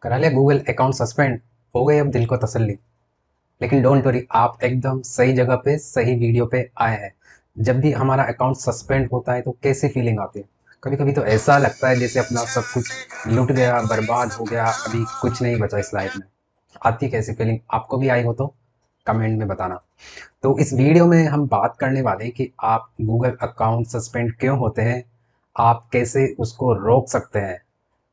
करा लिया Google account suspend, हो गई अब दिल को तसल्ली। लेकिन डोंट वरी, आप एकदम सही जगह पे सही वीडियो पे आए हैं। जब भी हमारा अकाउंट सस्पेंड होता है तो कैसी फीलिंग आती है? कभी कभी तो ऐसा लगता है जैसे अपना सब कुछ लुट गया, बर्बाद हो गया, अभी कुछ नहीं बचा इस लाइफ में। आती कैसी फीलिंग? आपको भी आई हो तो कमेंट में बताना। तो इस वीडियो में हम बात करने वाले हैं कि आप गूगल अकाउंट सस्पेंड क्यों होते हैं, आप कैसे उसको रोक सकते हैं।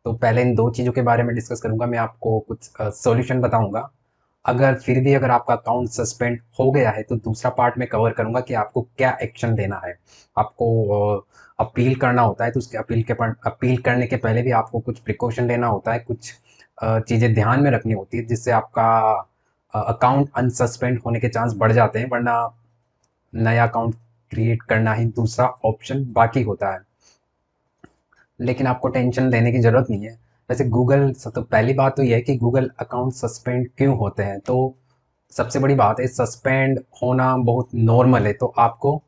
तो पहले इन दो चीज़ों के बारे में डिस्कस करूंगा, मैं आपको कुछ सॉल्यूशन बताऊंगा। अगर फिर भी अगर आपका अकाउंट सस्पेंड हो गया है तो दूसरा पार्ट में कवर करूंगा कि आपको क्या एक्शन लेना है। आपको अपील करना होता है तो उसके अपील करने के पहले भी आपको कुछ प्रिकॉशन लेना होता है, कुछ चीज़ें ध्यान में रखनी होती है जिससे आपका अकाउंट अनसस्पेंड होने के चांस बढ़ जाते हैं, वरना नया अकाउंट क्रिएट करना ही दूसरा ऑप्शन बाकी होता है। लेकिन आपको टेंशन लेने की ज़रूरत नहीं है। वैसे गूगल तो पहली बात तो ये है कि गूगल अकाउंट सस्पेंड क्यों होते हैं। तो सबसे बड़ी बात है, सस्पेंड होना बहुत नॉर्मल है, तो आपको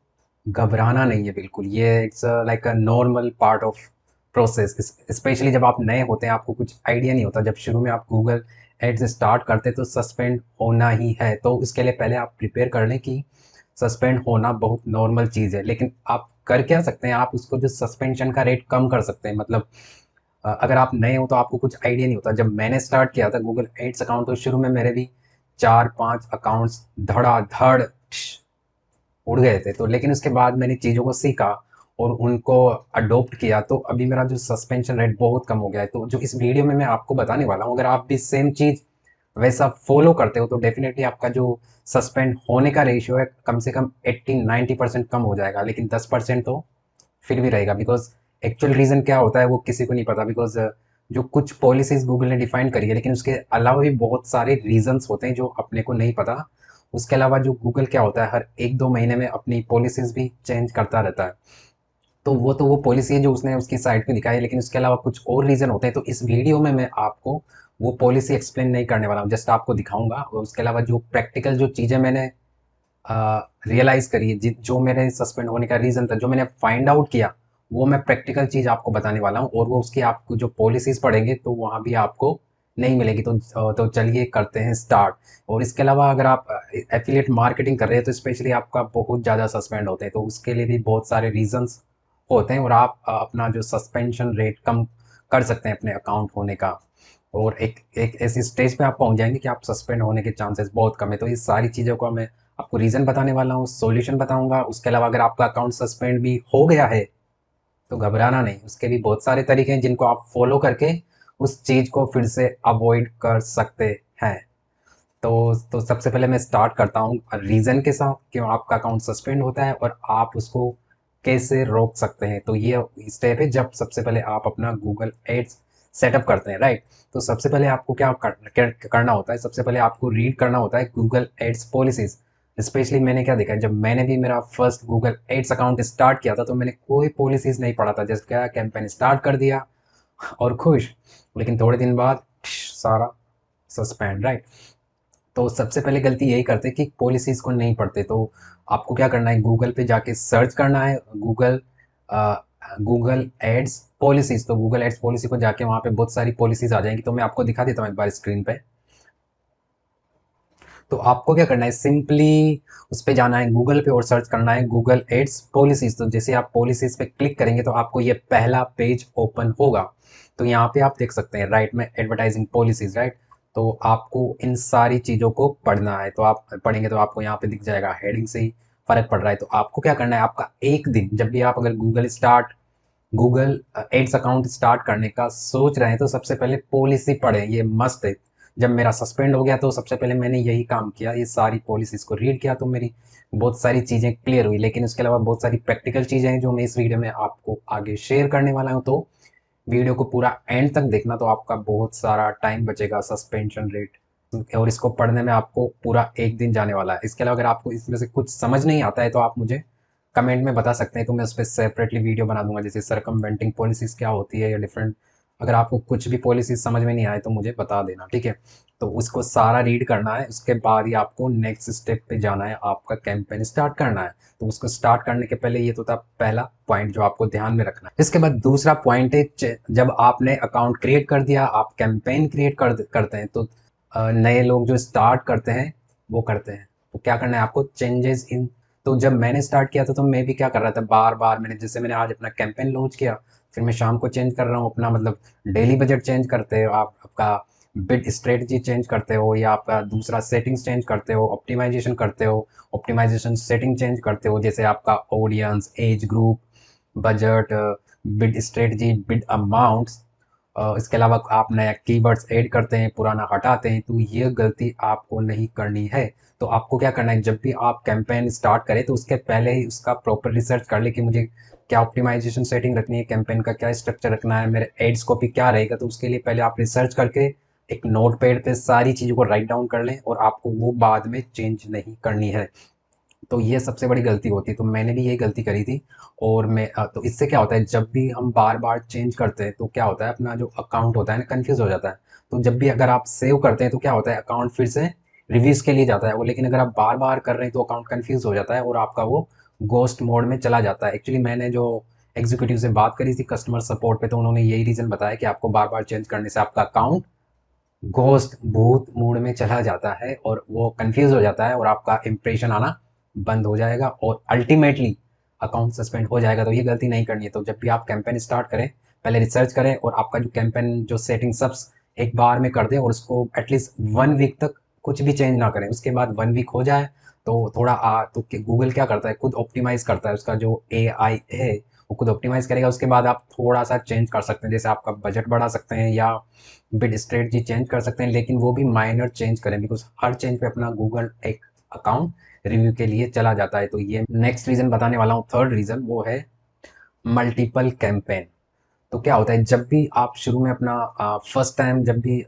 घबराना नहीं है बिल्कुल। ये it's like a normal part of process. Specially जब आप नए होते हैं, आपको कुछ आइडिया नहीं होता, जब शुरू में आप गूगल एड्स स्टार्ट करते हैं तो सस्पेंड होना ही है। तो उसके लिए पहले आप प्रिपेयर कर लें कि सस्पेंड होना बहुत नॉर्मल चीज़ है। लेकिन आप कर क्या सकते हैं, आप उसको जो सस्पेंशन का रेट कम कर सकते हैं। मतलब अगर आप नए हो तो आपको कुछ आइडिया नहीं होता। जब मैंने स्टार्ट किया था गूगल एड्स अकाउंट तो शुरू में मेरे भी 4-5 अकाउंट्स धड़ाधड़ उड़ गए थे। तो लेकिन उसके बाद मैंने चीज़ों को सीखा और उनको अडॉप्ट किया, तो अभी मेरा जो सस्पेंशन रेट बहुत कम हो गया है। तो जो इस वीडियो में मैं आपको बताने वाला हूँ, अगर आप भी सेम चीज़ वैसा फॉलो करते हो तो डेफिनेटली आपका जो सस्पेंड होने का रेशियो है कम से कम 80-90% कम हो जाएगा। लेकिन 10% तो फिर भी रहेगा, बिकॉज एक्चुअल रीज़न क्या होता है वो किसी को नहीं पता। बिकॉज जो कुछ पॉलिसीज गूगल ने डिफाइन करी है, लेकिन उसके अलावा भी बहुत सारे रीजंस होते हैं जो अपने को नहीं पता। उसके अलावा जो गूगल क्या होता है, हर 1-2 महीने में अपनी पॉलिसीज भी चेंज करता रहता है। तो वो पॉलिसी है जो उसने उसकी साइट पे दिखाई है, लेकिन उसके अलावा कुछ और रीज़न होते हैं। तो इस वीडियो में मैं आपको वो पॉलिसी एक्सप्लेन नहीं करने वाला हूँ, जस्ट आपको दिखाऊंगा। और उसके अलावा जो प्रैक्टिकल जो चीज़ें मैंने रियलाइज़ करी है, जो मेरे सस्पेंड होने का रीज़न था, जो मैंने फाइंड आउट किया, वो मैं प्रैक्टिकल चीज़ आपको बताने वाला हूँ। और वो उसकी आपको जो पॉलिसीज़ पढ़ेंगे तो वहाँ भी आपको नहीं मिलेगी। तो चलिए करते हैं स्टार्ट। और इसके अलावा अगर आप एफिलिएट मार्केटिंग कर रहे हैं तो स्पेशली आपका बहुत ज़्यादा सस्पेंड होते हैं, तो उसके लिए भी बहुत सारे रीजंस होते हैं। और आप अपना जो सस्पेंशन रेट कम कर सकते हैं अपने अकाउंट होने का। और एक एक ऐसी स्टेज पे आप पहुंच जाएंगे कि आप सस्पेंड होने के चांसेस बहुत कम है। तो ये सारी चीज़ों को मैं आपको रीज़न बताने वाला हूँ, सॉल्यूशन बताऊंगा। उसके अलावा अगर आपका अकाउंट सस्पेंड भी हो गया है तो घबराना नहीं, उसके भी बहुत सारे तरीके हैं जिनको आप फॉलो करके उस चीज़ को फिर से अवॉइड कर सकते हैं। तो सबसे पहले मैं स्टार्ट करता हूँ रीज़न के साथ, क्यों आपका अकाउंट सस्पेंड होता है और आप उसको कैसे रोक सकते हैं। तो ये स्टेप है जब सबसे पहले आप अपना गूगल एड्स सेटअप करते हैं, राइट। तो सबसे पहले आपको करना होता है, सबसे पहले आपको रीड करना होता है गूगल एड्स पॉलिसीज़। स्पेशली मैंने क्या देखा है, जब मैंने भी मेरा first Google ads account start किया था तो मैंने कोई पॉलिसीज़ नहीं पढ़ा था, जस्ट क्या कैंपेन स्टार्ट कर दिया और खुश। लेकिन थोड़े दिन बाद सारा सस्पेंड, राइट। तो सबसे पहले गलती यही करते हैं कि पॉलिसीज़ को नहीं पढ़ते। तो आपको क्या करना है, गूगल पे जाके सर्च करना है गूगल एड्स पॉलिसीज़। तो गूगल एड्स पॉलिसी को जाके वहाँ पे बहुत सारी पॉलिसीज़ आ जाएंगी। तो मैं आपको दिखा देता हूँ एक बार स्क्रीन पे। तो आपको क्या करना है, सिंपली उस पे जाना है गूगल पे और सर्च करना है गूगल एड्स पॉलिसीज़। तो जैसे आप पॉलिसीज़ पे क्लिक करेंगे तो आपको ये पहला पेज ओपन होगा। तो यहाँ पे आप देख सकते हैं राइट में एडवर्टाइजिंग पॉलिसीज़, राइट। तो आपको इन सारी चीज़ों को पढ़ना है। तो आप पढ़ेंगे तो आपको यहाँ पे दिख जाएगा, हेडिंग से ही फ़र्क पड़ रहा है। तो आपको क्या करना है, आपका एक दिन जब भी आप अगर गूगल एड्स अकाउंट स्टार्ट करने का सोच रहे हैं तो सबसे पहले पॉलिसी पढ़ें, ये मस्ट है। जब मेरा सस्पेंड हो गया तो सबसे पहले मैंने यही काम किया, ये सारी पॉलिसीज़ को रीड किया, तो मेरी बहुत सारी चीज़ें क्लियर हुई। लेकिन उसके अलावा बहुत सारी प्रैक्टिकल चीज़ें हैं जो मैं इस वीडियो में आपको आगे शेयर करने वाला हूँ। तो वीडियो को पूरा एंड तक देखना, तो आपका बहुत सारा टाइम बचेगा सस्पेंशन रेट, और इसको पढ़ने में आपको पूरा एक दिन जाने वाला है। इसके अलावा अगर आपको इसमें से कुछ समझ नहीं आता है तो आप मुझे कमेंट में बता सकते हैं, तो मैं उस पर सेपरेटली वीडियो बना दूंगा, जैसे सरकमवेंटिंग पॉलिसीज़ क्या होती है या डिफरेंट अगर आपको कुछ भी पॉलिसी समझ में नहीं आए तो मुझे बता देना, ठीक है। तो उसको सारा रीड करना है, उसके बाद ही आपको नेक्स्ट स्टेप पे जाना है, आपका कैंपेन स्टार्ट करना है। तो उसको स्टार्ट करने के पहले ये तो था पहला पॉइंट जो आपको ध्यान में रखना है। इसके बाद दूसरा पॉइंट है, जब आपने अकाउंट क्रिएट कर दिया, आप कैंपेन क्रिएट करते हैं, तो नए लोग जो स्टार्ट करते हैं वो करते हैं, तो क्या करना है आपको, चेंजेस इन। तो जब मैंने स्टार्ट किया था तो मैं भी क्या कर रहा था, बार बार मैंने आज अपना कैंपेन लॉन्च किया, फिर मैं शाम को चेंज कर रहा हूँ अपना, मतलब डेली बजट चेंज करते हो आप, आपका बिड स्ट्रेटजी चेंज करते हो, या आपका दूसरा सेटिंग्स चेंज करते हो, ऑप्टिमाइजेशन करते हो, ऑप्टिमाइजेशन सेटिंग चेंज करते हो, जैसे आपका audience, age group, budget, bid strategy, bid amounts. इसके अलावा आप नया कीवर्ड्स ऐड करते हैं, पुराना हटाते हैं, तो ये गलती आपको नहीं करनी है। तो आपको क्या करना है, जब भी आप कैंपेन स्टार्ट करें तो उसके पहले ही उसका प्रॉपर रिसर्च कर ले कि मुझे क्या ऑप्टिमाइजेशन सेटिंग रखनी है, कैंपेन का क्या स्ट्रक्चर रखना है, मेरे एड्स कॉपी क्या रहेगा। तो उसके लिए पहले आप रिसर्च करके एक नोट पैड पे सारी चीज़ों को राइट डाउन कर लें, और आपको वो बाद में चेंज नहीं करनी है। तो ये सबसे बड़ी गलती होती है, तो मैंने भी यही गलती करी थी। और तो इससे क्या होता है, जब भी हम बार बार चेंज करते हैं तो क्या होता है, अपना जो अकाउंट होता है ना, कन्फ्यूज़ हो जाता है। तो जब भी अगर आप सेव करते हैं तो क्या होता है, अकाउंट फिर से रिव्यूज़ के लिए जाता है वो, लेकिन अगर आप बार बार कर रहे हैं तो अकाउंट कन्फ्यूज़ हो जाता है और आपका वो घोस्ट मोड में चला जाता है। एक्चुअली मैंने जो एग्जीक्यूटिव से बात करी थी कस्टमर सपोर्ट पे, तो उन्होंने यही रीज़न बताया कि आपको बार बार चेंज करने से आपका अकाउंट घोस्ट भूत मूड में चला जाता है और वो कंफ्यूज हो जाता है और आपका इंप्रेशन आना बंद हो जाएगा और अल्टीमेटली अकाउंट सस्पेंड हो जाएगा। तो ये गलती नहीं करनी है। तो जब भी आप कैंपेन स्टार्ट करें, पहले रिसर्च करें और आपका जो कैंपेन जो सेटिंग सब्स एक बार में कर दें, और उसको एटलीस्ट 1 वीक तक कुछ भी चेंज ना करें। उसके बाद 1 वीक हो जाए तो थोड़ा तो गूगल क्या करता है, खुद ऑप्टिमाइज करता है, उसका जो AI है वो खुद ऑप्टिमाइज करेगा। उसके बाद आप थोड़ा सा चेंज कर सकते हैं, जैसे आपका बजट बढ़ा सकते हैं या बिड स्ट्रेटजी चेंज कर सकते हैं, लेकिन वो भी माइनर चेंज करें, बिकॉज हर चेंज पे अपना गूगल एक अकाउंट रिव्यू के लिए चला जाता है। तो ये नेक्स्ट रीज़न बताने वाला हूँ, थर्ड रीज़न, वो है मल्टीपल कैंपेन। तो क्या होता है, जब भी आप शुरू में अपना फर्स्ट टाइम जब भी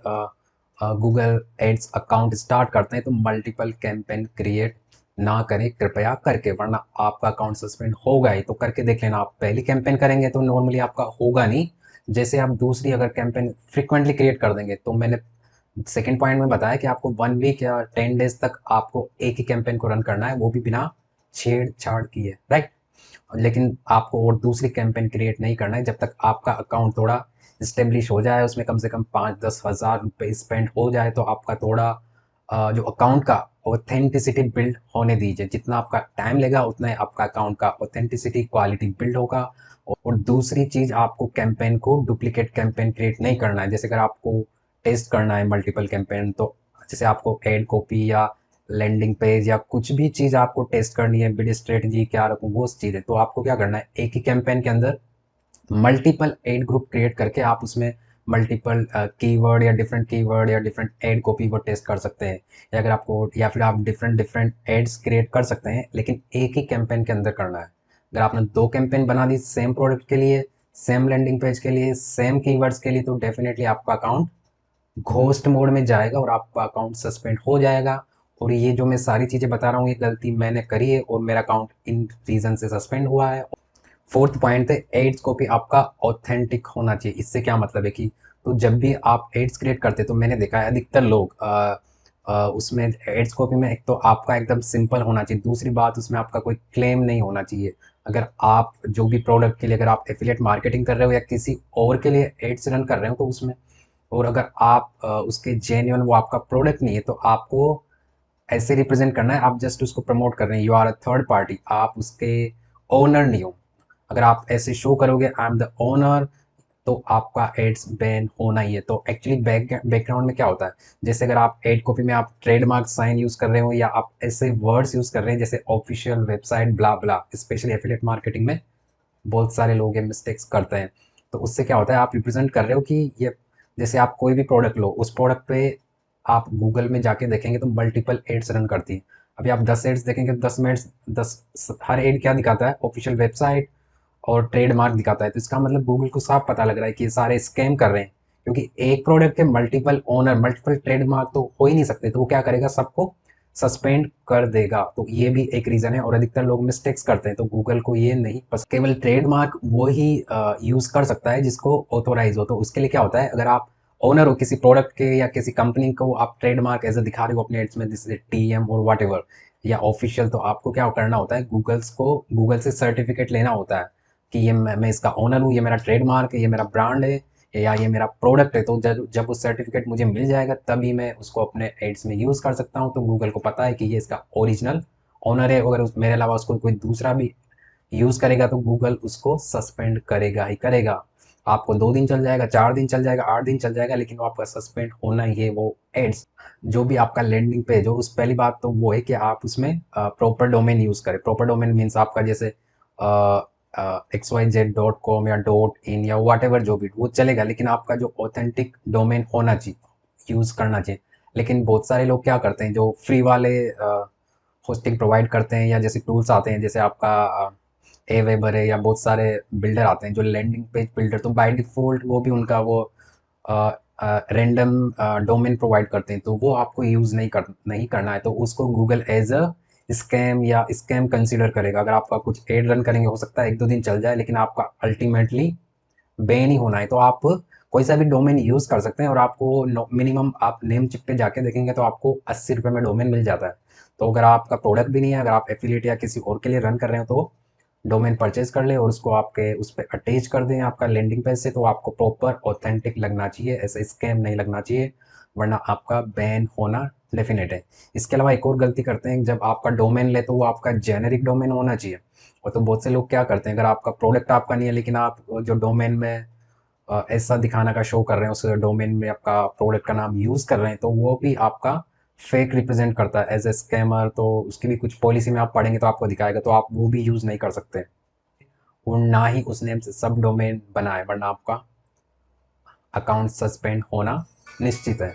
गूगल एड्स अकाउंट स्टार्ट करते हैं तो मल्टीपल कैंपेन क्रिएट ना करें कृपया करके, वरना आपका अकाउंट सस्पेंड होगा ही। तो करके देख लेना, आप पहली कैंपेन करेंगे तो नॉर्मली आपका होगा नहीं, जैसे आप दूसरी अगर कैंपेन फ्रिक्वेंटली क्रिएट कर देंगे। तो मैंने सेकेंड पॉइंट में बताया कि आपको 1 वीक या 10 डेज तक आपको एक ही कैंपेन को रन करना है, वो भी बिना छेड़छाड़ किए, राइट। लेकिन आपको और दूसरी कैंपेन क्रिएट नहीं करना है जब तक आपका अकाउंट थोड़ा इस्टेब्लिश हो जाए, उसमें कम से कम 5-10 हज़ार रुपये स्पेंड हो जाए, तो आपका थोड़ा जो अकाउंट का ऑथेंटिसिटी बिल्ड होने दीजिए। जितना आपका टाइम लेगा उतना ही आपका अकाउंट का ऑथेंटिसिटी क्वालिटी बिल्ड होगा। और दूसरी चीज़, आपको कैंपेन को डुप्लीकेट कैंपेन क्रिएट नहीं करना है। जैसे अगर आपको टेस्ट करना है मल्टीपल कैंपेन, तो जैसे आपको एड कॉपी या लैंडिंग पेज या कुछ भी चीज़ आपको टेस्ट करनी है, बिड स्ट्रेटजी क्या रखूँ, वो चीज़ है, तो आपको क्या करना है, एक ही कैंपेन के अंदर मल्टीपल एड ग्रुप क्रिएट करके आप उसमें मल्टीपल कीवर्ड या डिफरेंट एड कॉपी वो टेस्ट कर सकते हैं। या अगर आपको, या फिर आप डिफरेंट डिफरेंट एड्स क्रिएट कर सकते हैं, लेकिन एक ही कैंपेन के अंदर करना है। अगर आपने 2 कैंपेन बना दी सेम प्रोडक्ट के लिए, सेम लैंडिंग पेज के लिए, सेम कीवर्ड्स के लिए, तो डेफिनेटली आपका अकाउंट घोस्ट मोड में जाएगा और आपका अकाउंट सस्पेंड हो जाएगा। और ये जो मैं सारी चीज़ें बता रहा हूँ, ये गलती मैंने करी है और मेरा अकाउंट इन रीज़न से सस्पेंड हुआ है। फोर्थ पॉइंट है, एड्स कॉपी आपका ऑथेंटिक होना चाहिए। इससे क्या मतलब है कि, तो जब भी आप एड्स क्रिएट करते हैं तो मैंने देखा है अधिकतर लोग उसमें एड्स कॉपी में एक तो आपका एकदम सिंपल होना चाहिए, दूसरी बात उसमें आपका कोई क्लेम नहीं होना चाहिए। अगर आप जो भी प्रोडक्ट के लिए, अगर आप एफिलिएट मार्केटिंग कर रहे हो या किसी और के लिए एड्स रन कर रहे हो तो उसमें, और अगर आप उसके जेन्युइन वो आपका प्रोडक्ट नहीं है तो आपको ऐसे रिप्रेजेंट करना है, आप जस्ट उसको प्रमोट कर रहे हैं, you are a third party, आप उसके ओनर नहीं हो। अगर आप ऐसे शो करोगे आई एम द ओनर, तो आपका एड्स बैन होना ही है। तो एक्चुअली बैकग्राउंड में क्या होता है, जैसे अगर आप एड कॉपी में आप ट्रेडमार्क साइन यूज़ कर रहे हो या आप ऐसे वर्ड्स यूज़ कर रहे हैं जैसे ऑफिशियल वेबसाइट ब्ला ब्ला, स्पेशली एफिलिएट मार्केटिंग में बहुत सारे लोग ये मिस्टेक्स करते हैं। तो उससे क्या होता है, आप रिप्रेजेंट कर रहे हो कि ये, जैसे आप कोई भी प्रोडक्ट लो, उस प्रोडक्ट पे आप गूगल में जाके देखेंगे तो मल्टीपल एड्स रन करती है। अभी आप 10 एड्स देखेंगे तो 10 में 10, हर एड क्या दिखाता है, ऑफिशियल वेबसाइट और ट्रेडमार्क दिखाता है। तो इसका मतलब गूगल को साफ पता लग रहा है कि ये सारे स्कैम कर रहे हैं, क्योंकि एक प्रोडक्ट के मल्टीपल ओनर, मल्टीपल ट्रेडमार्क तो हो ही नहीं सकते। तो वो क्या करेगा, सबको सस्पेंड कर देगा। तो ये भी एक रीज़न है और अधिकतर लोग मिस्टेक्स करते हैं, तो गूगल को ये नहीं पसंद। केवल ट्रेडमार्क वो ही यूज़ कर सकता है जिसको ऑथोराइज हो। तो उसके लिए क्या होता है, अगर आप ओनर हो किसी प्रोडक्ट के या किसी कंपनी को, आप ट्रेडमार्क एज ए दिखा रहे हो अपने एड्स में, जैसे टीएम और वट एवर या ऑफिशियल, तो आपको क्या करना होता है, गूगल से सर्टिफिकेट लेना होता है कि ये मैं इसका ओनर हूँ, ये मेरा ट्रेडमार्क है, ये मेरा ब्रांड है या ये मेरा प्रोडक्ट है। तो जब जब वो सर्टिफिकेट मुझे मिल जाएगा तभी मैं उसको अपने एड्स में यूज़ कर सकता हूँ। तो गूगल को पता है कि ये इसका ओरिजिनल ओनर है। अगर मेरे अलावा उसको कोई दूसरा भी यूज़ करेगा तो गूगल उसको सस्पेंड करेगा ही करेगा। आपको 2 दिन चल जाएगा, 4 दिन चल जाएगा, 8 दिन चल जाएगा, लेकिन वो आपका सस्पेंड होना ही है। वो एड्स जो भी आपका लैंडिंग पेज हो, उस पहली बात तो वो है कि आप उसमें प्रॉपर डोमेन यूज़ करें। प्रॉपर डोमेन मीन्स आपका जैसे xyz.com या .in या वट एवर जो भी वो चलेगा, लेकिन आपका जो ऑथेंटिक डोमेन होना चाहिए, यूज़ करना चाहिए। लेकिन बहुत सारे लोग क्या करते हैं, जो फ्री वाले होस्टिंग प्रोवाइड करते हैं या जैसे टूल्स आते हैं, जैसे आपका ए वेबर है या बहुत सारे बिल्डर आते हैं जो लैंडिंग पेज बिल्डर, तो बाय डिफ़ॉल्ट वो भी उनका वो रैंडम डोमेन प्रोवाइड करते हैं, तो वो आपको यूज़ नहीं करना है। तो उसको गूगल एज अ स्कैम या स्कैम कंसीडर करेगा। अगर आपका कुछ एड रन करेंगे, हो सकता है 1-2 दिन चल जाए, लेकिन आपका अल्टीमेटली बैन ही होना है। तो आप कोई सा भी डोमेन यूज़ कर सकते हैं और आपको मिनिमम आप नेम चिप पे जाके देखेंगे तो आपको 80 रुपये में डोमेन मिल जाता है। तो अगर आपका प्रोडक्ट भी नहीं है, अगर आप एफिलिएट या किसी और के लिए रन कर रहे हो, तो डोमेन परचेज कर ले और उसको आपके उस पर अटैच कर दें आपका लैंडिंग पेज से। तो आपको प्रॉपर ऑथेंटिक लगना चाहिए, ऐसा स्कैम नहीं लगना चाहिए, वरना आपका बैन होना डेफिनेट है। इसके अलावा एक और गलती करते हैं, जब आपका डोमेन ले तो वो आपका जेनेरिक डोमेन होना चाहिए। और तो बहुत से लोग क्या करते हैं, अगर आपका प्रोडक्ट आपका नहीं है लेकिन आप जो डोमेन में ऐसा दिखाना का शो कर रहे हैं, उस डोमेन में आपका प्रोडक्ट का नाम यूज़ कर रहे हैं, तो वो भी आपका फेक रिप्रेजेंट करता है एज ए स्कैमर। तो उसकी भी कुछ पॉलिसी में आप पढ़ेंगे तो आपको दिखाएगा, तो आप वो भी यूज़ नहीं कर सकते और ना ही उस नेम से सब डोमेन बनाए, वरना आपका अकाउंट सस्पेंड होना निश्चित है।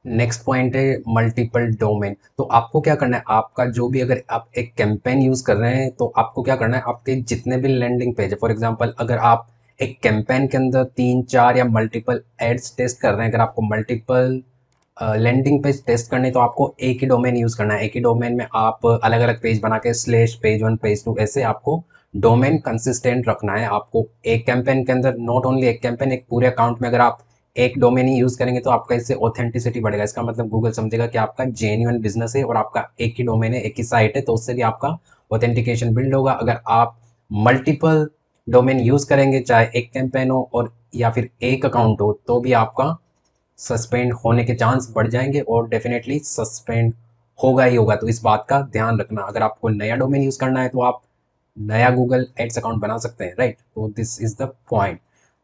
नेक्स्ट पॉइंट है मल्टीपल डोमेन। तो आपको क्या करना है, आपका जो भी, अगर आप एक कैंपेन यूज़ कर रहे हैं तो आपको क्या करना है, आपके जितने भी लैंडिंग पेज है, फॉर एग्जांपल अगर आप एक कैंपेन के अंदर 3-4 या मल्टीपल एड्स टेस्ट कर रहे हैं, अगर आपको मल्टीपल लैंडिंग पेज टेस्ट करने, तो आपको एक ही डोमेन यूज़ करना है। एक ही डोमेन में आप अलग अलग पेज बना के /पेज 1 पेज 2 ऐसे आपको डोमेन कंसिस्टेंट रखना है। आपको एक कैंपेन के अंदर, नॉट ओनली एक कैंपेन, एक पूरे अकाउंट में अगर आप एक डोमेन ही यूज़ करेंगे तो आपका इससे ऑथेंटिसिटी बढ़ेगा। इसका मतलब गूगल समझेगा कि आपका जेन्युइन बिजनेस है और आपका एक ही डोमेन है, एक ही साइट है, तो उससे भी आपका ऑथेंटिकेशन बिल्ड होगा। अगर आप मल्टीपल डोमेन यूज़ करेंगे, चाहे एक कैंपेन हो और या फिर एक अकाउंट हो, तो भी आपका सस्पेंड होने के चांस बढ़ जाएंगे और डेफिनेटली सस्पेंड होगा ही होगा। तो इस बात का ध्यान रखना। अगर आपको नया डोमेन यूज़ करना है तो आप नया गूगल एड्स अकाउंट बना सकते हैं, राइट। तो दिस इज द पॉइंट।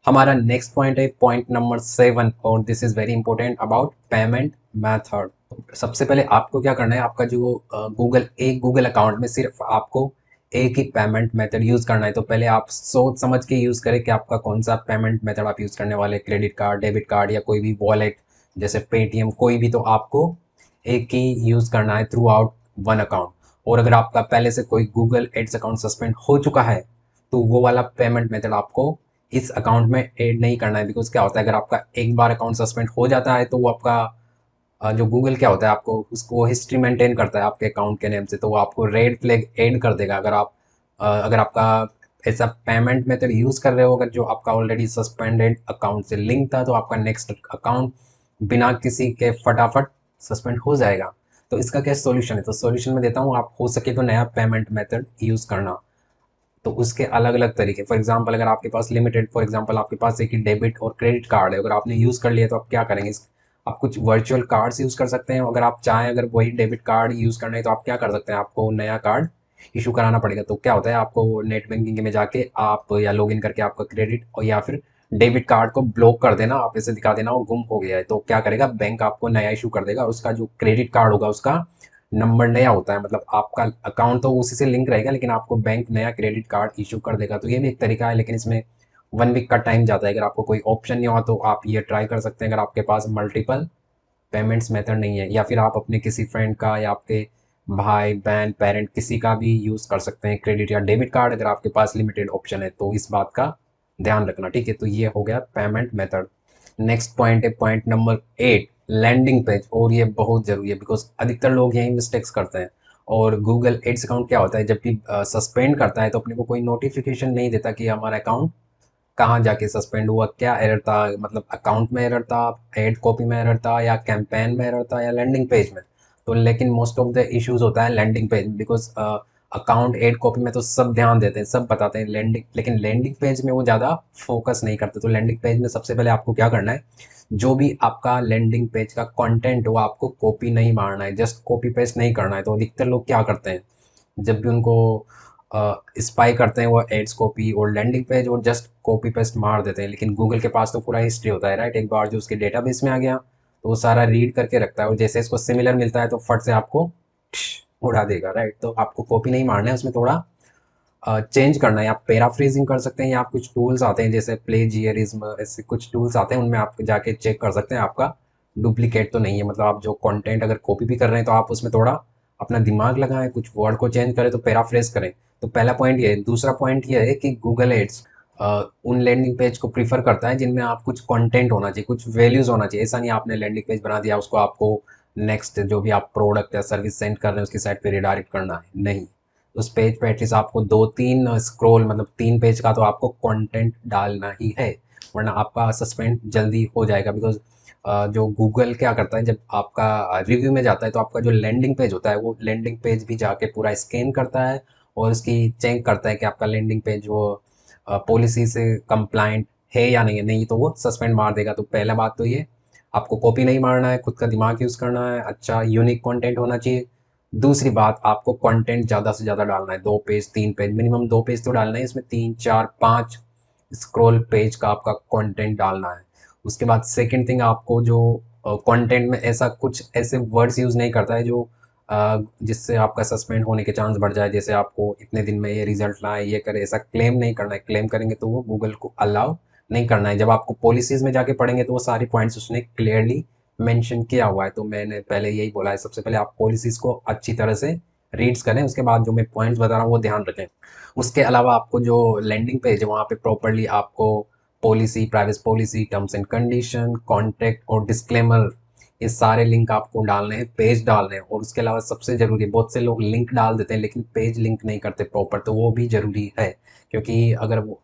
हमारा नेक्स्ट पॉइंट है पॉइंट नंबर 7, और this is very important about payment method. सबसे पहले आपको क्या करना है, आपका जो गूगल अकाउंट में सिर्फ आपको एक ही पेमेंट मेथड यूज़ करना है। तो पहले आप सोच समझ के यूज़ करें कि आपका कौन सा पेमेंट मेथड आप यूज़ करने वाले, क्रेडिट कार्ड, डेबिट कार्ड या कोई भी वॉलेट जैसे पेटीएम, कोई भी। तो आपको एक ही यूज़ करना है थ्रू आउट वन अकाउंट। और अगर आपका पहले से कोई गूगल एड्स अकाउंट सस्पेंड हो चुका है तो वो वाला पेमेंट मेथड आपको इस अकाउंट में ऐड नहीं करना है। बिकॉज क्या होता है, अगर आपका एक बार अकाउंट सस्पेंड हो जाता है तो वो आपका जो गूगल क्या होता है, आपको उसको हिस्ट्री मेंटेन करता है आपके अकाउंट के नेम से, तो वो आपको रेड फ्लैग ऐड कर देगा। अगर आपका ऐसा पेमेंट मेथड यूज़ कर रहे हो, अगर जो आपका ऑलरेडी सस्पेंडेड अकाउंट से लिंक था, तो आपका नेक्स्ट अकाउंट बिना किसी के फटाफट सस्पेंड हो जाएगा। तो इसका क्या सॉल्यूशन है, तो सॉल्यूशन में देता हूँ, आप हो सके तो नया पेमेंट मेथड यूज़ करना। तो उसके अलग अलग तरीके, फॉर एग्जांपल अगर आपके पास लिमिटेड, फॉर एग्जांपल आपके पास एक ही डेबिट और क्रेडिट कार्ड है, अगर आपने यूज़ कर लिया तो आप क्या करेंगे, आप कुछ वर्चुअल कार्ड्स यूज़ कर सकते हैं। अगर आप चाहें, अगर वही डेबिट कार्ड यूज़ करना है तो आप क्या कर सकते हैं, आपको नया कार्ड इशू कराना पड़ेगा। तो क्या होता है, आपको नेट बैंकिंग में जाके आप या लॉगिन करके आपका क्रेडिट और या फिर डेबिट कार्ड को ब्लॉक कर देना, आप इसे दिखा देना वो गुम हो गया है। तो क्या करेगा, बैंक आपको नया इशू कर देगा, उसका जो क्रेडिट कार्ड होगा उसका नंबर नया होता है, मतलब आपका अकाउंट तो उसी से लिंक रहेगा, लेकिन आपको बैंक नया क्रेडिट कार्ड इशू कर देगा। तो ये भी एक तरीका है, लेकिन इसमें 1 वीक का टाइम जाता है। अगर आपको कोई ऑप्शन नहीं हुआ तो आप ये ट्राई कर सकते हैं, अगर आपके पास मल्टीपल पेमेंट्स मेथड नहीं है, या फिर आप अपने किसी फ्रेंड का या आपके भाई बहन पेरेंट किसी का भी यूज़ कर सकते हैं क्रेडिट या डेबिट कार्ड, अगर आपके पास लिमिटेड ऑप्शन है। तो इस बात का ध्यान रखना, ठीक है। तो ये हो गया पेमेंट मेथड। नेक्स्ट पॉइंट है पॉइंट नंबर 8, लैंडिंग पेज, और ये बहुत ज़रूरी है बिकॉज अधिकतर लोग यही मिस्टेक्स करते हैं। और गूगल एड्स अकाउंट क्या होता है, जब भी सस्पेंड करता है तो अपने को कोई नोटिफिकेशन नहीं देता कि हमारा अकाउंट कहाँ जाके सस्पेंड हुआ, क्या एरर था, मतलब अकाउंट में एरर था, एड कॉपी में एरर था, या कैंपेन में एरर था, या लैंडिंग पेज में। तो लेकिन मोस्ट ऑफ द इश्यूज होता है landing page, because account ad copy में तो सब ध्यान देते हैं, सब बताते हैं लैंडिंग, लेकिन लैंडिंग पेज में वो ज़्यादा फोकस नहीं करते। तो लैंडिंग पेज में सबसे पहले आपको क्या करना है, जो भी आपका लैंडिंग पेज का कंटेंट वो आपको कॉपी नहीं मारना है, जस्ट कॉपी पेस्ट नहीं करना है। तो अधिकतर लोग क्या करते हैं, जब भी उनको स्पाई करते हैं वो एड्स कॉपी और लैंडिंग पेज और जस्ट कॉपी पेस्ट मार देते हैं। लेकिन गूगल के पास तो पूरा हिस्ट्री होता है, राइट। एक बार जो उसके डेटाबेस में आ गया तो वो सारा रीड करके रखता है, और जैसे इसको सिमिलर मिलता है तो फट से आपको उड़ा देगा, राइट। तो आपको कॉपी नहीं मारना है, उसमें थोड़ा चेंज करना है। आप पैराफ्रेजिंग कर सकते हैं, या आप कुछ टूल्स आते हैं जैसे प्लेजियरिज्म, ऐसे कुछ टूल्स आते हैं, उनमें आप जाके चेक कर सकते हैं आपका डुप्लीकेट तो नहीं है। मतलब आप जो कंटेंट अगर कॉपी भी कर रहे हैं तो आप उसमें थोड़ा अपना दिमाग लगाएं, कुछ वर्ड को चेंज करें तो पैराफ्रेज करें। तो पहला पॉइंट ये है। दूसरा पॉइंट ये है कि गूगल एड्स उन लैंडिंग पेज को प्रीफर करता है जिनमें आप कुछ कंटेंट होना चाहिए, कुछ वैल्यूज होना चाहिए। ऐसा नहीं आपने लैंडिंग पेज बना दिया, उसको आपको नेक्स्ट जो भी आप प्रोडक्ट या सर्विस सेंड कर रहे हैं उसकी साइट पे रिडायरेक्ट करना है, नहीं। उस पेज पे एटलीस्ट आपको 2-3 स्क्रॉल, मतलब 3 पेज का तो आपको कंटेंट डालना ही है, वरना आपका सस्पेंड जल्दी हो जाएगा। बिकॉज जो गूगल क्या करता है, जब आपका रिव्यू में जाता है तो आपका जो लैंडिंग पेज होता है वो लैंडिंग पेज भी जाके पूरा स्कैन करता है और उसकी चेक करता है कि आपका लैंडिंग पेज वो पॉलिसी से कंप्लाइंट है या नहीं है, नहीं तो वो सस्पेंड मार देगा। तो पहला बात तो ये, आपको कॉपी नहीं मारना है, खुद का दिमाग यूज़ करना है, अच्छा यूनिक कंटेंट होना चाहिए। दूसरी बात, आपको कंटेंट ज़्यादा से ज़्यादा डालना है, 2 पेज 3 पेज, मिनिमम 2 पेज तो डालना है, इसमें 3 4 5 स्क्रॉल पेज का आपका कंटेंट डालना है। उसके बाद सेकंड थिंग, आपको जो कंटेंट में ऐसा कुछ ऐसे वर्ड्स यूज़ नहीं करता है जो जिससे आपका सस्पेंड होने के चांस बढ़ जाए। जैसे आपको इतने दिन में ये रिजल्ट लाए, ये करे, ऐसा क्लेम नहीं करना है। क्लेम करेंगे तो वो गूगल को अलाउ नहीं करना है। जब आपको पॉलिसीज़ में जाके पढ़ेंगे तो वो सारे पॉइंट्स उसने क्लियरली मेंशन किया हुआ है। तो मैंने पहले यही बोला है, सबसे पहले आप पॉलिसीज़ को अच्छी तरह से रीड्स करें, उसके बाद जो मैं पॉइंट्स बता रहा हूँ वो ध्यान रखें। उसके अलावा आपको जो लैंडिंग पेज है वहाँ पे प्रॉपर्ली आपको policy, privacy policy, terms and condition, contact और डिस्क्लेमर, ये सारे लिंक आपको डालने हैं, पेज डालने हैं। और उसके अलावा सबसे ज़रूरी, बहुत से लोग लिंक डाल देते हैं लेकिन पेज लिंक नहीं करते प्रॉपर, तो वो भी ज़रूरी है। क्योंकि अगर वो,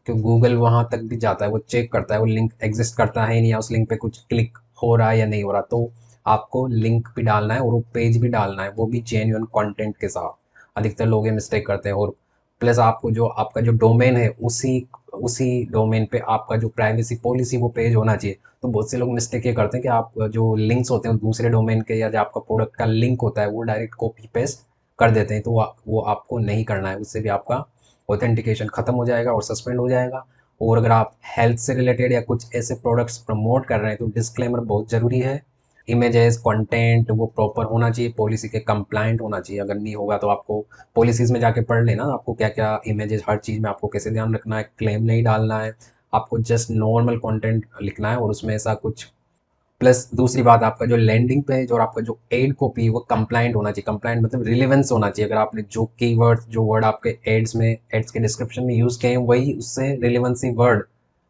क्योंकि गूगल वहाँ तक भी जाता है, वो चेक करता है वो लिंक एग्जिस्ट करता है नहीं, या उस लिंक पे कुछ क्लिक हो रहा है या नहीं हो रहा। तो आपको लिंक भी डालना है और वो पेज भी डालना है, वो भी जेन्युइन कंटेंट के साथ। अधिकतर लोग ये मिस्टेक करते हैं। और प्लस आपको जो आपका जो डोमेन है, उसी उसी डोमेन पे आपका जो प्राइवेसी पॉलिसी वो पेज होना चाहिए। तो बहुत से लोग मिस्टेक ये करते हैं कि आप जो लिंक्स होते हैं दूसरे डोमेन के, या जो आपका प्रोडक्ट का लिंक होता है वो डायरेक्ट कॉपी पेस्ट कर देते हैं। तो वो आपको नहीं करना है, उससे भी आपका ऑथेंटिकेशन ख़त्म हो जाएगा और सस्पेंड हो जाएगा। और अगर आप हेल्थ से रिलेटेड या कुछ ऐसे प्रोडक्ट्स प्रमोट कर रहे हैं तो डिस्क्लेमर बहुत ज़रूरी है। इमेजेस, कंटेंट वो प्रॉपर होना चाहिए, पॉलिसी के कंप्लाइंट होना चाहिए। अगर नहीं होगा तो आपको पॉलिसीज़ में जाके पढ़ लेना, आपको क्या क्या इमेजेस, हर चीज़ में आपको कैसे ध्यान रखना है। क्लेम नहीं डालना है, आपको जस्ट नॉर्मल कंटेंट लिखना है और उसमें ऐसा कुछ। प्लस दूसरी बात, आपका जो लैंडिंग पेज और आपका जो एड कॉपी वो कंप्लाइंट होना चाहिए। कंप्लाइंट मतलब रिलेवेंस होना चाहिए। अगर आपने जो कीवर्ड, जो वर्ड आपके एड्स में, एड्स के डिस्क्रिप्शन में यूज़ किए हैं, वही उससे रिलेवेंसी वर्ड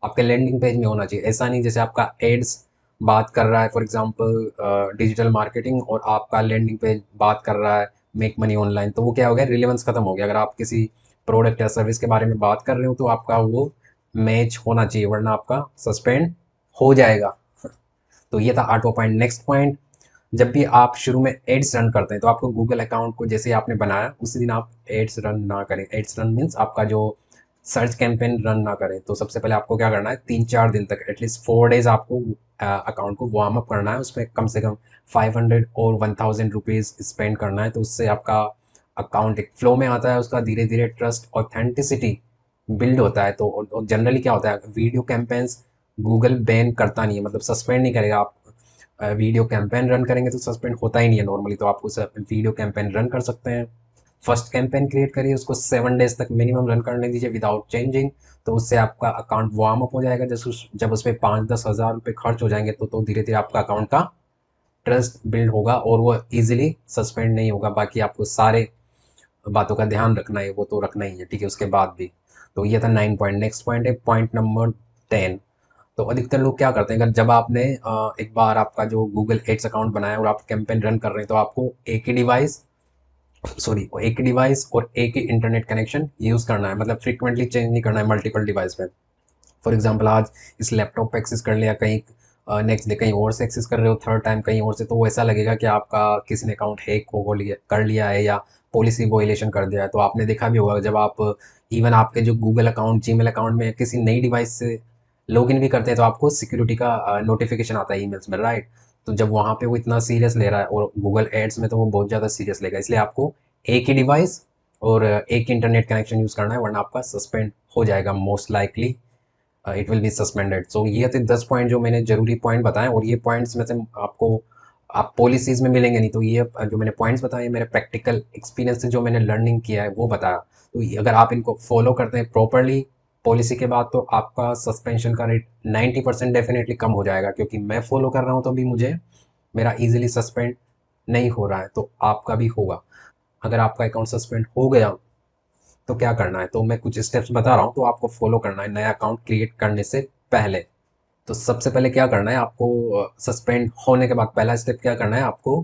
आपके लैंडिंग पेज में होना चाहिए। ऐसा नहीं जैसे आपका एड्स बात कर रहा है फॉर एग्जांपल डिजिटल मार्केटिंग, और आपका लैंडिंग पेज बात कर रहा है मेक मनी ऑनलाइन, तो वो क्या हो गया, रिलेवेंस खत्म हो गया। अगर आप किसी प्रोडक्ट या सर्विस के बारे में बात कर रहे हो तो आपका वो मैच होना चाहिए, वरना आपका सस्पेंड हो जाएगा। तो ये था 8वां पॉइंट। नेक्स्ट पॉइंट, जब भी आप शुरू में एड्स रन करते हैं तो आपको गूगल अकाउंट को जैसे आपने बनाया उसी दिन आप एड्स रन ना करें। एड्स रन मीन्स आपका जो सर्च कैंपेन रन ना करें। तो सबसे पहले आपको क्या करना है, 3-4 दिन तक, एटलीस्ट 4 डेज आपको अकाउंट को वार्म अप करना है। उसमें कम से कम 500 और 1000 रुपीज़ स्पेंड करना है। तो उससे आपका अकाउंट एक फ्लो में आता है, उसका धीरे धीरे ट्रस्ट, ऑथेंटिसिटी बिल्ड होता है। तो जनरली क्या होता है, वीडियो कैंपेन्स गूगल बैन करता नहीं है, मतलब सस्पेंड नहीं करेगा। आप वीडियो कैंपेन रन करेंगे तो सस्पेंड होता ही नहीं है नॉर्मली, तो आप उस वीडियो कैंपेन रन कर सकते हैं। फर्स्ट कैंपेन क्रिएट करिए, उसको 7 डेज तक मिनिमम रन करने दीजिए विदाउट चेंजिंग। तो उससे आपका अकाउंट वार्म अप हो जाएगा। जब उस पर 5-10 हज़ार रुपये खर्च हो जाएंगे तो धीरे धीरे आपका अकाउंट का ट्रस्ट बिल्ड होगा और वो ईजिली सस्पेंड नहीं होगा। बाकी आपको सारे बातों का ध्यान रखना है, वो तो रखना ही है, ठीक है, उसके बाद भी। तो ये था 9 पॉइंट। नेक्स्ट पॉइंट है पॉइंट नंबर 10। तो अधिकतर लोग क्या करते हैं, अगर जब आपने एक बार आपका जो गूगल एड्स अकाउंट बनाया और आप कैंपेन रन कर रहे हैं, तो आपको एक ही डिवाइस और एक ही इंटरनेट कनेक्शन यूज़ करना है, मतलब फ्रीक्वेंटली चेंज नहीं करना है मल्टीपल डिवाइस पे। फॉर एग्जांपल आज इस लैपटॉप पे एक्सेस कर लिया, कहीं नेक्स्ट डे कहीं और से एक्सेस कर रहे हो, थर्ड टाइम कहीं और से, तो वो ऐसा लगेगा कि आपका किसी ने अकाउंट हैक हो लिया कर लिया है या पॉलिसी वोलेशन कर दिया है। तो आपने देखा भी होगा, जब आप इवन आपके जो गूगल अकाउंट, जीमेल अकाउंट में किसी नई डिवाइस से लॉगिन भी करते हैं, तो आपको सिक्योरिटी का नोटिफिकेशन आता है ईमेल्स में, राइट। तो जब वहाँ पे वो इतना सीरियस ले रहा है, और गूगल एड्स में तो वो बहुत ज़्यादा सीरियस लेगा, इसलिए आपको एक ही डिवाइस और एक ही इंटरनेट कनेक्शन यूज़ करना है, वरना आपका सस्पेंड हो जाएगा most likely, it will be suspended. So ये थे 10 पॉइंट जो मैंने जरूरी पॉइंट बताए, और ये पॉइंट्स में से आपको आप पॉलिसीज में मिलेंगे नहीं, तो ये जो मैंने पॉइंट्स बताए मेरे प्रैक्टिकल एक्सपीरियंस से जो मैंने लर्निंग किया है वो बताया। तो अगर आप इनको फॉलो करते हैं प्रॉपरली पॉलिसी के बाद, तो आपका सस्पेंशन का रेट 90% डेफिनेटली कम हो जाएगा, क्योंकि मैं फॉलो कर रहा हूँ तो भी मुझे मेरा इजीली सस्पेंड नहीं हो रहा है, तो आपका भी होगा। अगर आपका अकाउंट सस्पेंड हो गया तो क्या करना है, तो मैं कुछ स्टेप्स बता रहा हूँ, तो आपको फॉलो करना है नया अकाउंट क्रिएट करने से पहले। तो सबसे पहले क्या करना है आपको, सस्पेंड होने के बाद पहला स्टेप क्या करना है आपको,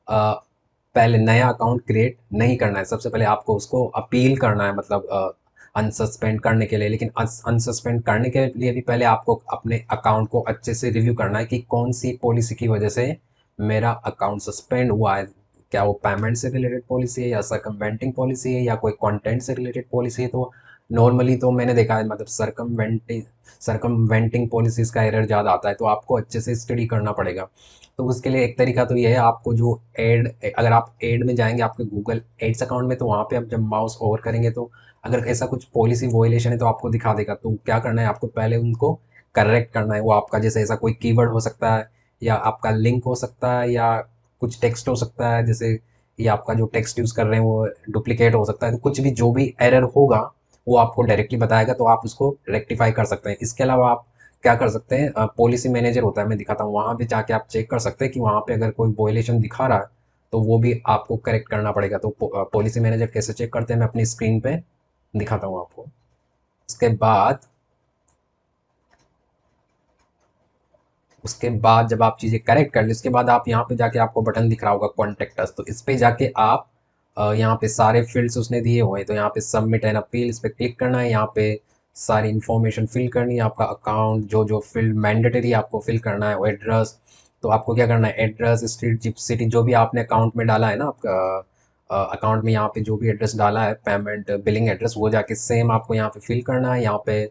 पहले नया अकाउंट क्रिएट नहीं करना है, सबसे पहले आपको उसको अपील करना है, मतलब अनसस्पेंड करने के लिए। लेकिन अनसस्पेंड करने के लिए भी पहले आपको अपने अकाउंट को अच्छे से रिव्यू करना है कि कौन सी पॉलिसी की वजह से मेरा अकाउंट सस्पेंड हुआ है। क्या वो पेमेंट से रिलेटेड पॉलिसी है, या सरकमवेंटिंग पॉलिसी है, या कोई कंटेंट से रिलेटेड पॉलिसी है। तो नॉर्मली तो मैंने देखा है, मतलब सरकमवेंटिंग पॉलिसीज़ का एरर ज़्यादा आता है, तो आपको अच्छे से स्टडी करना पड़ेगा। तो उसके लिए एक तरीका तो ये है, आपको जो एड, अगर आप एड में जाएंगे आपके गूगल एड्स अकाउंट में, तो वहाँ पे आप जब माउस ओवर करेंगे, तो अगर ऐसा कुछ पॉलिसी वोलेशन है तो आपको दिखा देगा। तो क्या करना है आपको, पहले उनको करेक्ट करना है। वो आपका जैसे ऐसा कोई कीवर्ड हो सकता है, या आपका लिंक हो सकता है, या कुछ टेक्स्ट हो सकता है, जैसे ये आपका जो टेक्स्ट यूज़ कर रहे हैं वो डुप्लीकेट हो सकता है। तो कुछ भी जो भी एरर होगा वो आपको डायरेक्टली बताएगा, तो आप उसको रेक्टिफाई कर सकते हैं। इसके अलावा आप क्या कर सकते हैं, पॉलिसी मैनेजर होता है, मैं दिखाता हूँ, वहाँ पे जाके आप चेक कर सकते हैं कि वहाँ पे अगर कोई वोलेशन दिखा रहा है तो वो भी आपको करेक्ट करना पड़ेगा। तो पॉलिसी मैनेजर कैसे चेक करते हैं मैं अपनी स्क्रीन पे दिखाता हूँ आपको। उसके बाद उसके बाद जब आप चीज़ें करेक्ट कर ली, उसके बाद आप यहाँ पे जाके आपको बटन दिख रहा होगा कॉन्टेक्ट अस, तो इस पे जाके आप यहाँ पे सारे फील्ड्स उसने दिए हुए हैं, तो यहाँ पे सबमिट एन अपील, इस पे क्लिक करना है। यहाँ पे सारी इन्फॉर्मेशन फिल करनी है, आपका अकाउंट, जो जो फील्ड मैंडेटरी आपको फिल करना है, वो एड्रेस। तो आपको क्या करना है, एड्रेस, स्ट्रीट, जिप, सिटी, जो भी आपने अकाउंट में डाला है ना, आपका अकाउंट में यहाँ पे जो भी एड्रेस डाला है, पेमेंट बिलिंग एड्रेस, वो जाके सेम आपको यहाँ पे फिल करना है। यहाँ पे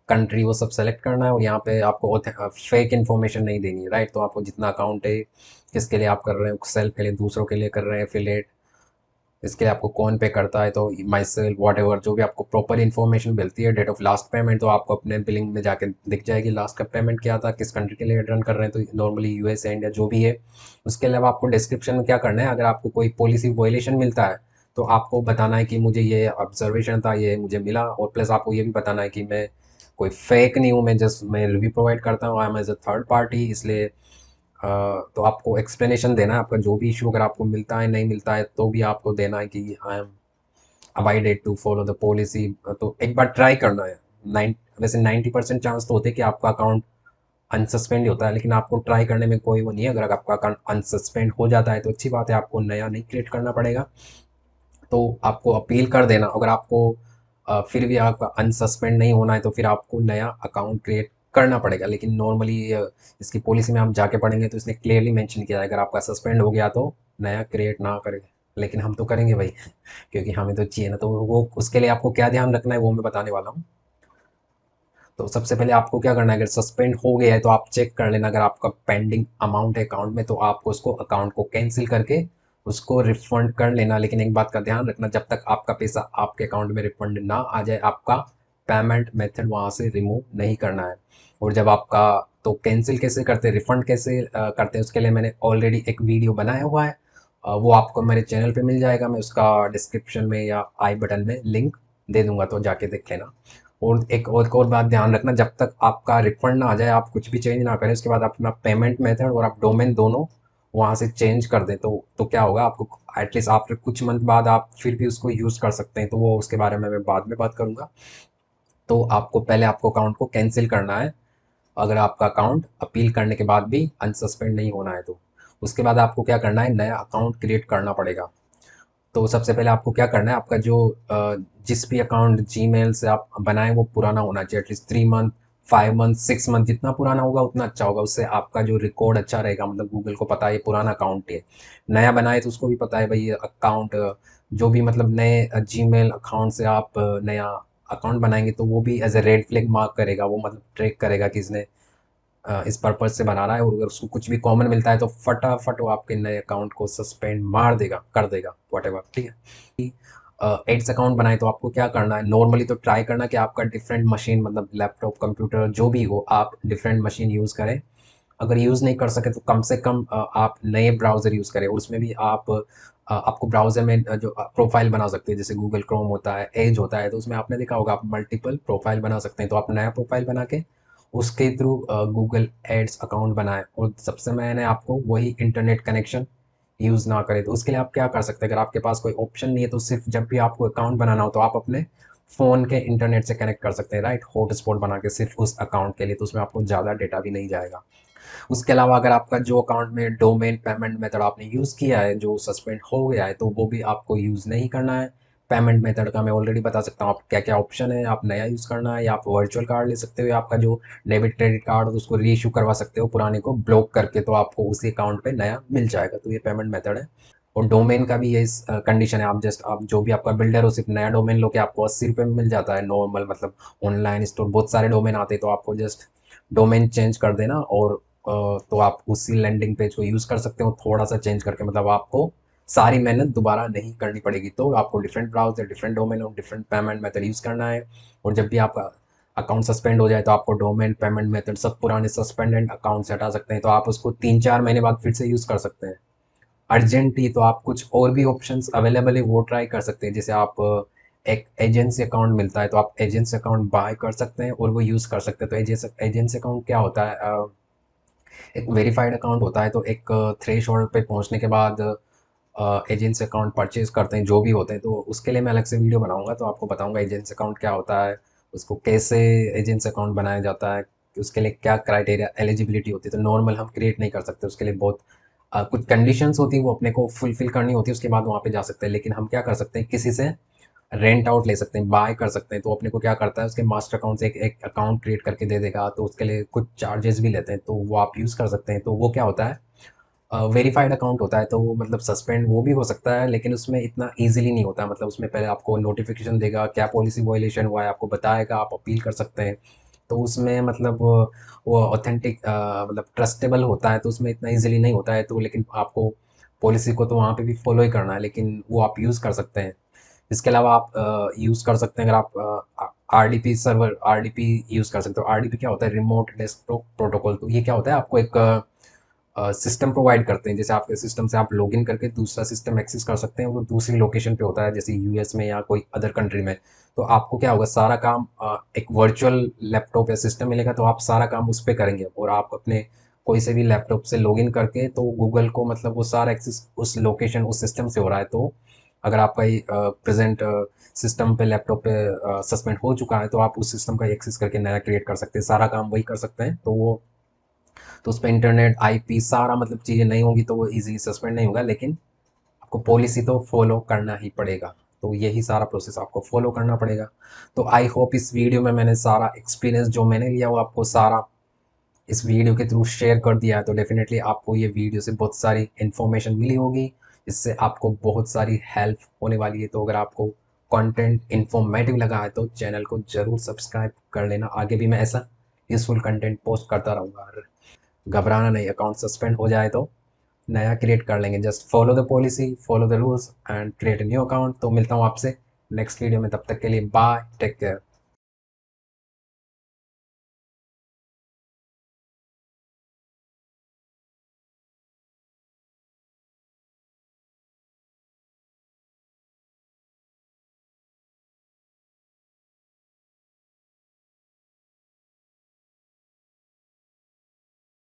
कंट्री वो सब सेलेक्ट करना है, और यहाँ पे आपको फेक इन्फॉर्मेशन नहीं देनी है, राइट। तो आपको जितना अकाउंट है, किसके लिए आप कर रहे हैं, सेल्फ के लिए, दूसरों के लिए कर रहे हैं, एफिलिएट, इसके लिए आपको कौन पे करता है, तो माई सेल्फ, वॉट एवर, जो भी आपको प्रॉपर इन्फॉर्मेशन मिलती है। डेट ऑफ लास्ट पेमेंट, तो आपको अपने बिलिंग में जाके दिख जाएगी लास्ट का पेमेंट क्या था, किस कंट्री के लिए रन कर रहे हैं, तो नॉर्मली यूएस, इंडिया, जो भी है। उसके अलावा आपको डिस्क्रिप्शन में क्या करना है, अगर आपको कोई पॉलिसी वायलेशन मिलता है तो आपको बताना है कि मुझे ये ऑब्जर्वेशन था, ये मुझे मिला, और प्लस आपको ये भी बताना है कि मैं कोई फेक नहीं हूँ, मैं रिव्यू प्रोवाइड करता हूँ, I am as a third party, इसलिए तो आपको एक्सप्लेनेशन देना है आपका जो भी इशू, अगर आपको मिलता है नहीं मिलता है तो भी आपको देना है कि I am abided to follow the policy. तो एक बार ट्राई करना है। वैसे 90% चांस तो होते हैं कि आपका अकाउंट अनसस्पेंड ही होता है, लेकिन आपको ट्राई करने में कोई वो नहीं है। अगर आपका अकाउंट अनसस्पेंड हो जाता है तो अच्छी बात है, आपको नया नहीं क्रिएट करना पड़ेगा। तो आपको अपील कर देना। अगर आपको फिर भी आपका अनसस्पेंड नहीं होना है तो फिर आपको नया अकाउंट क्रिएट करना पड़ेगा। लेकिन नॉर्मली इसकी पॉलिसी में आप जाके पढ़ेंगे तो इसने क्लियरली मेंशन किया है, अगर आपका सस्पेंड हो गया तो नया क्रिएट ना करें। लेकिन हम तो करेंगे भाई, क्योंकि हमें तो चाहिए ना। तो वो उसके लिए आपको क्या ध्यान रखना है वो मैं बताने वाला हूँ। तो सबसे पहले आपको क्या करना है, अगर सस्पेंड हो गया है तो आप चेक कर लेना, अगर आपका पेंडिंग अमाउंट है अकाउंट में तो आपको उसको अकाउंट को कैंसिल करके उसको रिफंड कर लेना। लेकिन एक बात का ध्यान रखना, जब तक आपका पैसा आपके अकाउंट में रिफंड ना आ जाए, आपका पेमेंट मेथड वहाँ से रिमूव नहीं करना है। और जब आपका, तो कैंसिल कैसे करते हैं, रिफंड कैसे करते हैं, उसके लिए मैंने ऑलरेडी एक वीडियो बनाया हुआ है। वो आपको मेरे चैनल पे मिल जाएगा, मैं उसका डिस्क्रिप्शन में या आई बटन में लिंक दे दूंगा, तो जाके देख लेना। और एक और बात ध्यान रखना, जब तक आपका रिफंड ना आ जाए आप कुछ भी चेंज ना करें। उसके बाद अपना पेमेंट मेथड और आप डोमेन दोनों वहाँ से चेंज कर दें, तो क्या होगा, आपको एटलीस्ट आफ्टर कुछ मंथ बाद आप फिर भी उसको यूज़ कर सकते हैं। तो वो उसके बारे में मैं बाद में बात करूँगा। तो आपको पहले आपको अकाउंट को कैंसिल करना है। अगर आपका अकाउंट अपील करने के बाद भी अनसस्पेंड नहीं होना है तो उसके बाद आपको क्या करना है, नया अकाउंट क्रिएट करना पड़ेगा। तो सबसे पहले आपको क्या करना है, आपका जो जिस भी अकाउंट जीमेल से आप बनाएं वो पुराना होना चाहिए, एटलीस्ट 3 मंथ, 5 मंथ, 6 मंथ, जितना पुराना होगा उतना अच्छा होगा। उससे आपका जो रिकॉर्ड अच्छा रहेगा, मतलब गूगल को पता है ये पुराना अकाउंट है। नया बनाए तो उसको भी पता है भाई ये अकाउंट, जो भी मतलब नए जीमेल अकाउंट से आप नया अकाउंट बनाएंगे तो वो भी as a red flag mark करेगा, वो मतलब ट्रैक करेगा कि इसने इस पर्पज से बना रहा है। और अगर उसको कुछ भी कॉमन मिलता है तो फटाफट वो आपके नए अकाउंट को सस्पेंड मार देगा, कर देगा, वॉट, ठीक है। एड्स अकाउंट बनाए तो आपको क्या करना है, नॉर्मली तो ट्राई करना कि आपका डिफरेंट मशीन, मतलब लैपटॉप, कंप्यूटर, जो भी हो, आप डिफरेंट मशीन यूज़ करें। अगर यूज़ नहीं कर सके तो कम से कम आप नए ब्राउज़र यूज़ करें। उसमें भी आपको ब्राउज़र में जो प्रोफाइल बना सकते हैं, जैसे गूगल क्रोम होता है, एज होता है, तो उसमें आपने देखा होगा आप मल्टीपल प्रोफाइल बना सकते हैं। तो आप नया प्रोफाइल बना के उसके थ्रू गूगल एड्स अकाउंट बनाएं। और सबसे मैंने आपको वही इंटरनेट कनेक्शन यूज़ ना करें। तो उसके लिए आप क्या कर सकते हैं, अगर आपके पास कोई ऑप्शन नहीं है तो सिर्फ जब भी आपको अकाउंट बनाना हो तो आप अपने फ़ोन के इंटरनेट से कनेक्ट कर सकते हैं, राइट, हॉटस्पॉट बना के सिर्फ उस अकाउंट के लिए। तो उसमें आपको ज़्यादा डेटा भी नहीं जाएगा। उसके अलावा अगर आपका जो अकाउंट में डोमेन पेमेंट मेथड आपने यूज़ किया है जो सस्पेंड हो गया है, तो वो भी आपको यूज़ नहीं करना है। पेमेंट मेथड का मैं ऑलरेडी बता सकता हूँ आप क्या क्या ऑप्शन है। आप नया यूज़ करना है, या आप वर्चुअल कार्ड ले सकते हो, या आपका जो डेबिट क्रेडिट कार्ड हो उसको रीइशू करवा सकते हो पुराने को ब्लॉक करके, तो आपको उसी अकाउंट पे नया मिल जाएगा। तो ये पेमेंट मेथड है। और डोमेन का भी ये कंडीशन है, आप जो भी आपका बिल्डर हो सिर्फ नया डोमेन लो के आपको 80 रुपये में मिल जाता है नॉर्मल, मतलब ऑनलाइन स्टोर बहुत सारे डोमेन आते हैं, तो आपको जस्ट डोमेन चेंज कर देना और तो आप उसी लैंडिंग पेज को यूज़ कर सकते हो थोड़ा सा चेंज करके, मतलब आपको सारी मेहनत दोबारा नहीं करनी पड़ेगी। तो आपको डिफरेंट ब्राउज़र, डिफरेंट डोमेन और डिफरेंट पेमेंट मेथड यूज़ करना है। और जब भी आपका अकाउंट सस्पेंड हो जाए तो आपको डोमेन, पेमेंट मेथड, सब पुराने सस्पेंडेड अकाउंट से हटा सकते हैं। तो आप उसको 3-4 महीने बाद फिर से यूज़ कर सकते हैं। अर्जेंट ही तो आप कुछ और भी ऑप्शंस अवेलेबल है वो ट्राई कर सकते हैं। जैसे आप एक एजेंसी अकाउंट मिलता है तो आप एजेंसी अकाउंट बाय कर सकते हैं और वो यूज़ कर सकते हैं। तो एजेंसी अकाउंट क्या होता है, एक वेरीफाइड अकाउंट होता है। तो एक थ्रेश होल्ड पे पहुंचने के बाद एजेंसी अकाउंट परचेज करते हैं जो भी होते हैं, तो उसके लिए मैं अलग से वीडियो बनाऊंगा, तो आपको बताऊंगा एजेंसी अकाउंट क्या होता है, उसको कैसे एजेंसी अकाउंट बनाया जाता है, कि उसके लिए क्या क्राइटेरिया एलिजिबिलिटी होती है। तो नॉर्मल हम क्रिएट नहीं कर सकते, उसके लिए बहुत कुछ कंडीशंस होती है वो अपने को फुलफिल करनी होती है, उसके बाद वहाँ पे जा सकते हैं। लेकिन हम क्या कर सकते हैं, किसी से रेंट आउट ले सकते हैं, बाय कर सकते हैं। तो अपने को क्या करता है, उसके मास्टर अकाउंट से एक अकाउंट क्रिएट करके दे देगा, तो उसके लिए कुछ चार्जेस भी लेते हैं, तो वो आप यूज़ कर सकते हैं। तो वो क्या होता है, वेरीफाइड अकाउंट होता है। तो वो मतलब सस्पेंड वो भी हो सकता है, लेकिन उसमें इतना ईजिली नहीं होता। मतलब उसमें पहले आपको नोटिफिकेशन देगा, क्या पॉलिसी वायलेशन हुआ है आपको बताएगा, आप अपील कर सकते हैं। तो उसमें मतलब वो ऑथेंटिक मतलब ट्रस्टेबल होता है, तो उसमें इतना ईजिली नहीं होता है। तो लेकिन आपको पॉलिसी को तो वहाँ पे भी फॉलो ही करना है, लेकिन वो आप यूज़ कर सकते हैं। इसके अलावा आप यूज़ कर सकते हैं, अगर आप RDP सर्वर, RDP यूज़ कर सकते हो। RDP क्या होता है, रिमोट डेस्कटॉप प्रोटोकॉल। तो ये क्या होता है, आपको एक सिस्टम प्रोवाइड करते हैं, जैसे आपके सिस्टम से आप लॉगिन करके दूसरा सिस्टम एक्सेस कर सकते हैं, वो दूसरी लोकेशन पे होता है, जैसे US में या कोई अदर कंट्री में। तो आपको क्या होगा, सारा काम एक वर्चुअल लैपटॉप या सिस्टम मिलेगा, तो आप सारा काम उस पर करेंगे। और आप अपने कोई से भी लैपटॉप से लॉगिन करके, तो गूगल को मतलब वो सारा एक्सेस उस लोकेशन, उस सिस्टम से हो रहा है। तो अगर आपका प्रेजेंट सिस्टम पे, लैपटॉप पे सस्पेंड हो चुका है, तो आप उस सिस्टम का एक्सेस करके नया क्रिएट कर सकते हैं, सारा काम वही कर सकते हैं। तो वो, तो उस पर इंटरनेट, IP सारा मतलब चीज़ें नहीं होंगी, तो वो इजीली सस्पेंड नहीं होगा। लेकिन आपको पॉलिसी तो फॉलो करना ही पड़ेगा। तो यही सारा प्रोसेस आपको फॉलो करना पड़ेगा। तो आई होप इस वीडियो में मैंने सारा एक्सपीरियंस जो मैंने लिया वो आपको सारा इस वीडियो के थ्रू शेयर कर दिया है। तो डेफिनेटली आपको ये वीडियो से बहुत सारी इन्फॉर्मेशन मिली होगी, इससे आपको बहुत सारी हेल्प होने वाली है। तो अगर आपको कंटेंट इन्फॉर्मेटिव लगा है तो चैनल को ज़रूर सब्सक्राइब कर लेना। आगे भी मैं ऐसा यूज़फुल कंटेंट पोस्ट करता रहूँगा। घबराना नहीं, अकाउंट सस्पेंड हो जाए तो नया क्रिएट कर लेंगे। Just follow the policy, follow the rules and create a new account. तो मिलता हूँ आपसे नेक्स्ट वीडियो में, तब तक के लिए बाय, टेक केयर।